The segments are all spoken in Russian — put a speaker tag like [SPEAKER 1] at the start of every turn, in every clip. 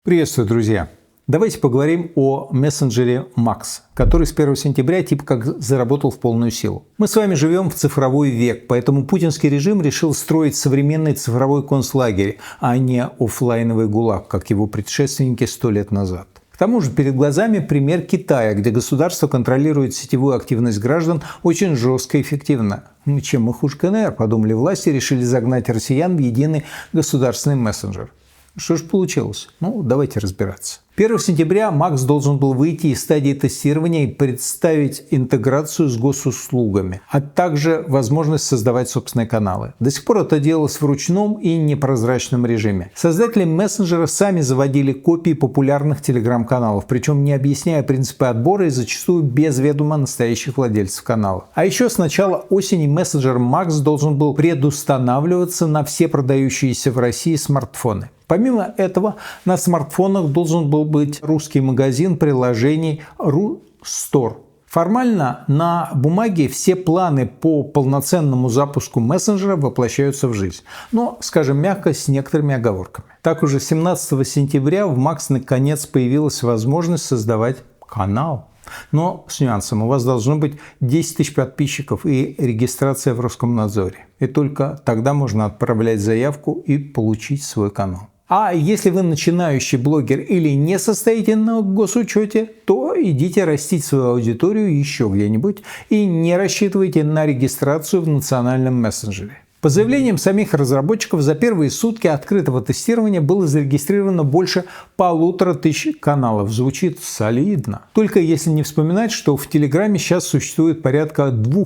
[SPEAKER 1] Приветствую, друзья! Давайте поговорим о мессенджере Max, который с 1 сентября типа как заработал в полную силу. Мы с вами живем в цифровой век, поэтому путинский режим решил строить современный цифровой концлагерь, а не оффлайновый ГУЛАГ, как его предшественники 100 лет назад. К тому же перед глазами пример Китая, где государство контролирует сетевую активность граждан очень жестко и эффективно. Чем мы хуже КНР, подумали власти, решили загнать россиян в единый государственный мессенджер. Что же получилось? Давайте разбираться. 1 сентября Max должен был выйти из стадии тестирования и представить интеграцию с госуслугами, а также возможность создавать собственные каналы. До сих пор это делалось в ручном и непрозрачном режиме. Создатели мессенджера сами заводили копии популярных телеграм-каналов, причем не объясняя принципы отбора и зачастую без ведома настоящих владельцев каналов. А еще с начала осени мессенджер Max должен был предустанавливаться на все продающиеся в России смартфоны. Помимо этого, на смартфонах должен был быть русский магазин приложений RuStore. Формально на бумаге все планы по полноценному запуску мессенджера воплощаются в жизнь. Но, скажем мягко, с некоторыми оговорками. Так уже 17 сентября в Max наконец появилась возможность создавать канал. Но с нюансом: у вас должно быть 10 тысяч подписчиков и регистрация в Роскомнадзоре. И только тогда можно отправлять заявку и получить свой канал. А если вы начинающий блогер или не состоите на госучете, то идите растить свою аудиторию еще где-нибудь и не рассчитывайте на регистрацию в национальном мессенджере. По заявлениям самих разработчиков, за первые сутки открытого тестирования было зарегистрировано больше 1500 каналов. Звучит солидно. Только если не вспоминать, что в Телеграме сейчас существует порядка 2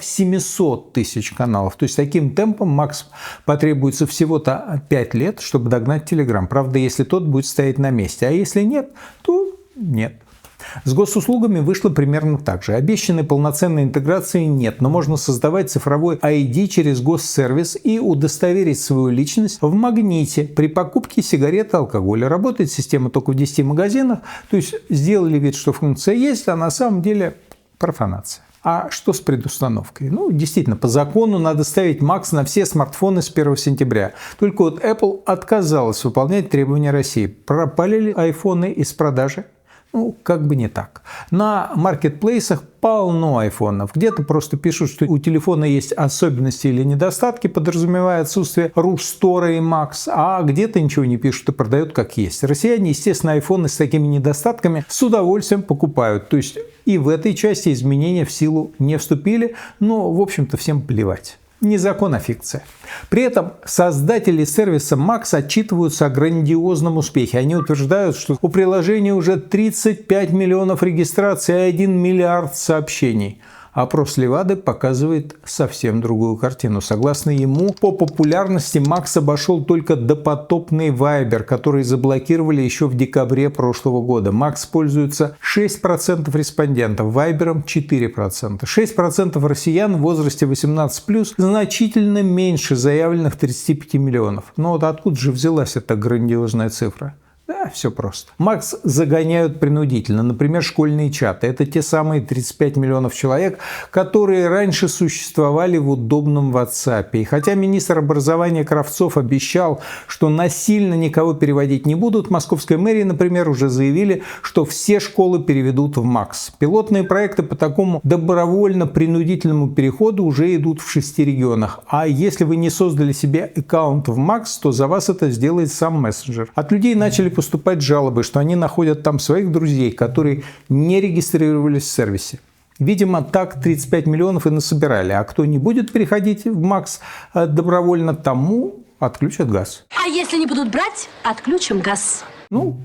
[SPEAKER 1] 700 000 каналов. То есть таким темпом Max потребуется всего-то 5 лет, чтобы догнать Телеграм. Правда, если тот будет стоять на месте. А если нет, то нет. С госуслугами вышло примерно так же. Обещанной полноценной интеграции нет, но можно создавать цифровой ID через госсервис и удостоверить свою личность в магните при покупке сигарет и алкоголя. Работает система только в 10 магазинах, то есть сделали вид, что функция есть, а на самом деле профанация. А что с предустановкой? Действительно, по закону надо ставить Max на все смартфоны с 1 сентября. Только вот Apple отказалась выполнять требования России. Пропали ли айфоны из продажи? Как бы не так. На маркетплейсах полно айфонов. Где-то просто пишут, что у телефона есть особенности или недостатки, подразумевая отсутствие RuStore и Max, а где-то ничего не пишут и продают как есть. Россияне, естественно, айфоны с такими недостатками с удовольствием покупают. То есть и в этой части изменения в силу не вступили, но, в общем-то, всем плевать. Не закон, а фикция. При этом создатели сервиса Max отчитываются о грандиозном успехе. Они утверждают, что у приложения уже 35 миллионов регистраций и 1 миллиард сообщений. Опрос Левады показывает совсем другую картину. Согласно ему, по популярности Max обошел только допотопный Viber, который заблокировали еще в декабре прошлого года. Max пользуется 6% респондентов, Viber 4%. 6% россиян в возрасте 18+, значительно меньше заявленных 35 миллионов. Но вот откуда же взялась эта грандиозная цифра? Да, все просто. Max загоняют принудительно. Например, школьные чаты. Это те самые 35 миллионов человек, которые раньше существовали в удобном WhatsApp. И хотя министр образования Кравцов обещал, что насильно никого переводить не будут, московской мэрии, например, уже заявили, что все школы переведут в Max. Пилотные проекты по такому добровольно-принудительному переходу уже идут в 6 регионах. А если вы не создали себе аккаунт в Max, то за вас это сделает сам мессенджер. От людей начали поступать жалобы, что они находят там своих друзей, которые не регистрировались в сервисе. Видимо, так 35 миллионов и насобирали. А кто не будет переходить в Max добровольно, тому отключат газ.
[SPEAKER 2] А если не будут брать, отключим газ.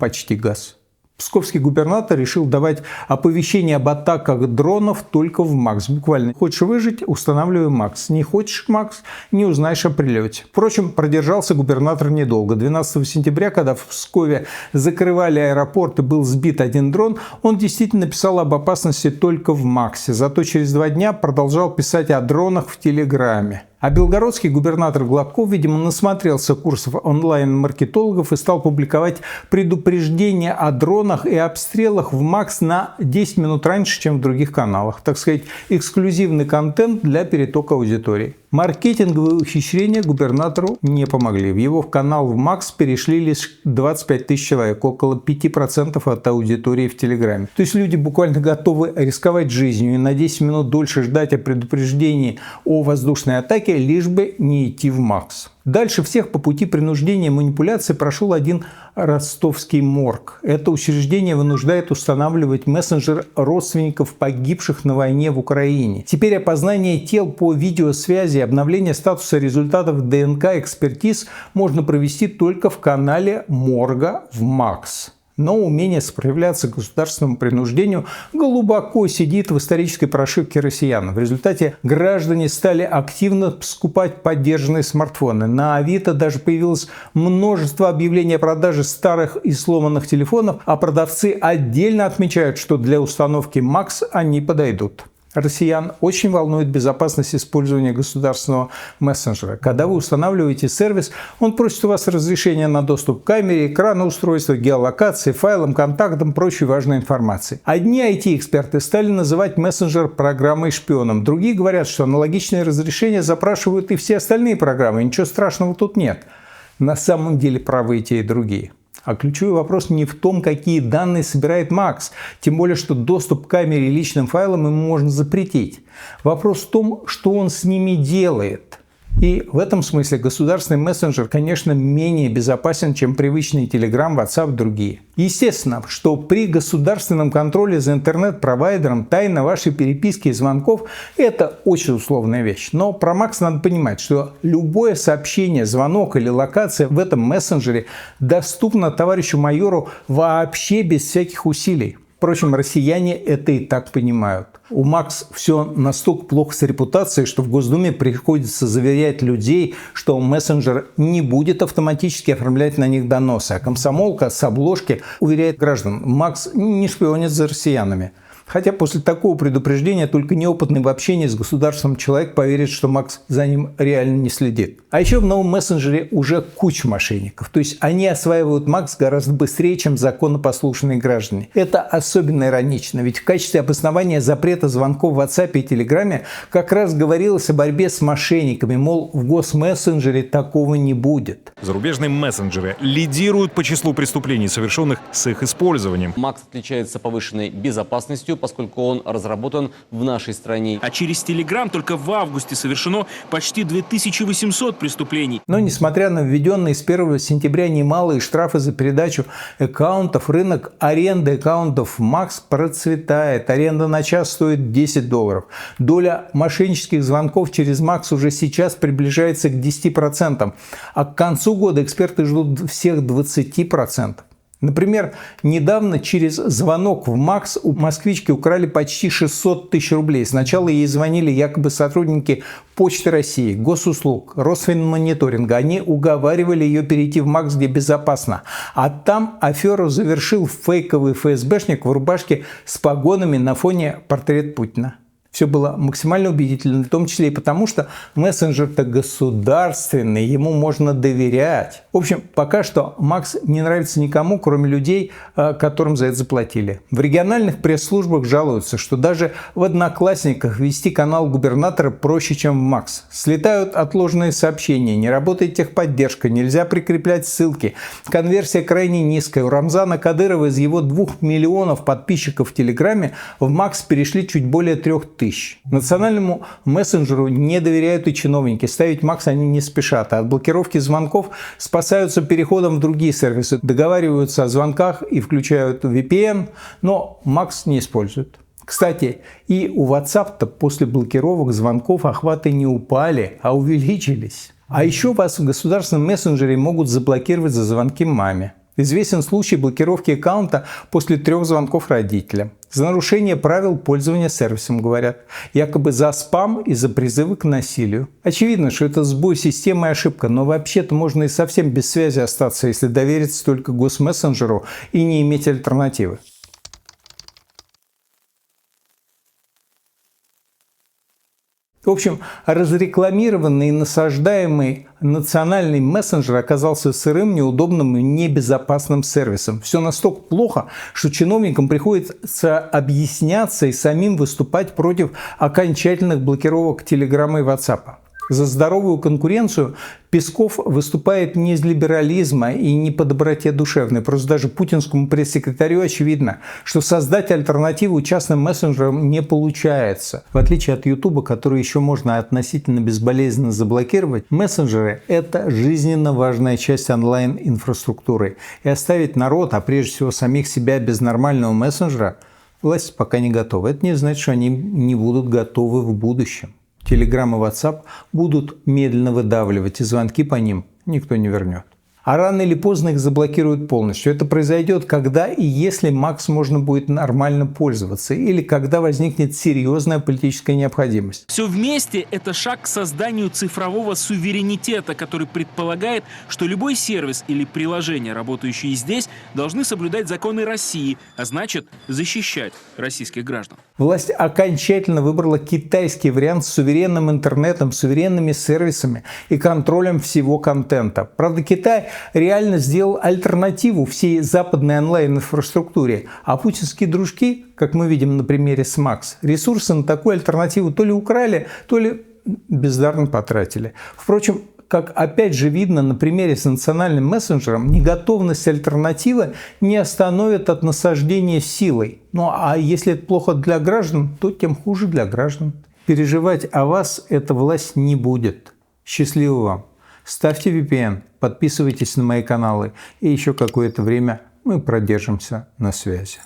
[SPEAKER 1] Почти газ. Псковский губернатор решил давать оповещение об атаках дронов только в Max. Буквально: хочешь выжить — устанавливай Max. Не хочешь Max — не узнаешь о прилете. Впрочем, продержался губернатор недолго. 12 сентября, когда в Пскове закрывали аэропорт и был сбит один дрон, он действительно писал об опасности только в Max. Зато через 2 дня продолжал писать о дронах в Телеграме. А белгородский губернатор Гладков, видимо, насмотрелся курсов онлайн-маркетологов и стал публиковать предупреждения о дронах и обстрелах в Max на 10 минут раньше, чем в других каналах. Так сказать, эксклюзивный контент для перетока аудитории. Маркетинговые ухищрения губернатору не помогли. В его канал в Макс перешли лишь 25 тысяч человек, около 5% от аудитории в Телеграме. То есть люди буквально готовы рисковать жизнью и на 10 минут дольше ждать о предупреждении о воздушной атаке, лишь бы не идти в Макс. Дальше всех по пути принуждения и манипуляции прошел один ростовский морг. Это учреждение вынуждает устанавливать мессенджер родственников погибших на войне в Украине. Теперь опознание тел по видеосвязи и обновление статуса результатов ДНК-экспертиз можно провести только в канале морга в Макс. Но умение сопротивляться государственному принуждению глубоко сидит в исторической прошивке россиян. В результате граждане стали активно скупать поддержанные смартфоны. На Авито даже появилось множество объявлений о продаже старых и сломанных телефонов, а продавцы отдельно отмечают, что для установки Макс они подойдут. Россиян очень волнует безопасность использования государственного мессенджера. Когда вы устанавливаете сервис, он просит у вас разрешения на доступ к камере, экрану устройства, геолокации, файлам, контактам, прочей важной информации. Одни IT-эксперты стали называть мессенджер программой шпионом. Другие говорят, что аналогичные разрешения запрашивают и все остальные программы. Ничего страшного тут нет. На самом деле правы и те, и другие. А ключевой вопрос не в том, какие данные собирает Макс, тем более, что доступ к камере и личным файлам ему можно запретить. Вопрос в том, что он с ними делает. И в этом смысле государственный мессенджер, конечно, менее безопасен, чем привычный Telegram, WhatsApp и другие. Естественно, что при государственном контроле за интернет-провайдером тайна вашей переписки и звонков – это очень условная вещь. Но про Макс надо понимать, что любое сообщение, звонок или локация в этом мессенджере доступно товарищу майору вообще без всяких усилий. Впрочем, россияне это и так понимают. У Макс все настолько плохо с репутацией, что в Госдуме приходится заверять людей, что мессенджер не будет автоматически оформлять на них доносы. А комсомолка с обложки уверяет граждан, Макс не шпионит за россиянами. Хотя после такого предупреждения только неопытный в общении с государством человек поверит, что Макс за ним реально не следит. А еще в новом мессенджере уже куча мошенников. То есть они осваивают Макс гораздо быстрее, чем законопослушные граждане. Это особенно иронично, ведь в качестве обоснования запрета звонков в WhatsApp и Telegram как раз говорилось о борьбе с мошенниками. Мол, в госмессенджере такого не будет.
[SPEAKER 3] Зарубежные мессенджеры лидируют по числу преступлений, совершенных с их использованием.
[SPEAKER 4] Макс отличается повышенной безопасностью, поскольку он разработан в нашей стране.
[SPEAKER 5] А через Telegram только в августе совершено почти 2800 преступлений.
[SPEAKER 1] Но несмотря на введенные с 1 сентября немалые штрафы за передачу аккаунтов, рынок аренды аккаунтов Макс процветает. Аренда на час стоит $10. Доля мошеннических звонков через Макс уже сейчас приближается к 10%. А к концу года эксперты ждут всех 20%. Например, недавно через звонок в Макс у москвички украли почти 600 тысяч рублей. Сначала ей звонили якобы сотрудники Почты России, госуслуг, Росфинмониторинга. Они уговаривали ее перейти в Макс, где безопасно. А там аферу завершил фейковый ФСБшник в рубашке с погонами на фоне портрета Путина. Все было максимально убедительно, в том числе и потому, что мессенджер-то государственный, ему можно доверять. В общем, пока что Макс не нравится никому, кроме людей, которым за это заплатили. В региональных пресс-службах жалуются, что даже в Одноклассниках вести канал губернатора проще, чем в Макс. Слетают отложенные сообщения, не работает техподдержка, нельзя прикреплять ссылки. Конверсия крайне низкая. У Рамзана Кадырова из его 2 миллионов подписчиков в Телеграме в Макс перешли чуть более 3000. Национальному мессенджеру не доверяют и чиновники. Ставить Макс они не спешат. А от блокировки звонков спасаются переходом в другие сервисы. Договариваются о звонках и включают VPN, но Макс не используют. Кстати, и у WhatsApp-то после блокировок звонков охваты не упали, а увеличились. А еще вас в государственном мессенджере могут заблокировать за звонки маме. Известен случай блокировки аккаунта после 3 звонков родителям. За нарушение правил пользования сервисом, говорят. Якобы за спам и за призывы к насилию. Очевидно, что это сбой системы и ошибка, но вообще-то можно и совсем без связи остаться, если довериться только госмессенджеру и не иметь альтернативы. В общем, разрекламированный и насаждаемый национальный мессенджер оказался сырым, неудобным и небезопасным сервисом. Все настолько плохо, что чиновникам приходится объясняться и самим выступать против окончательных блокировок Телеграма и WhatsApp. За здоровую конкуренцию Песков выступает не из либерализма и не по доброте душевной. Просто даже путинскому пресс-секретарю очевидно, что создать альтернативу частным мессенджерам не получается. В отличие от Ютуба, который еще можно относительно безболезненно заблокировать, мессенджеры – это жизненно важная часть онлайн-инфраструктуры. И оставить народ, а прежде всего самих себя без нормального мессенджера, власть пока не готова. Это не значит, что они не будут готовы в будущем. Telegram и WhatsApp будут медленно выдавливать, и звонки по ним никто не вернет. А рано или поздно их заблокируют полностью. Это произойдет, когда и если Макс можно будет нормально пользоваться, или когда возникнет серьезная политическая необходимость.
[SPEAKER 5] Все вместе – это шаг к созданию цифрового суверенитета, который предполагает, что любой сервис или приложение, работающие здесь, должны соблюдать законы России, а значит, защищать российских граждан.
[SPEAKER 1] Власть окончательно выбрала китайский вариант с суверенным интернетом, суверенными сервисами и контролем всего контента. Правда, Китай реально сделал альтернативу всей западной онлайн-инфраструктуре, а путинские дружки, как мы видим на примере с Макс, ресурсы на такую альтернативу то ли украли, то ли бездарно потратили. Впрочем, как опять же видно на примере с национальным мессенджером, неготовность альтернативы не остановит от насаждения силой. Ну а если это плохо для граждан, то тем хуже для граждан. Переживать о вас эта власть не будет. Счастливо вам! Ставьте VPN, подписывайтесь на мои каналы, и еще какое-то время мы продержимся на связи.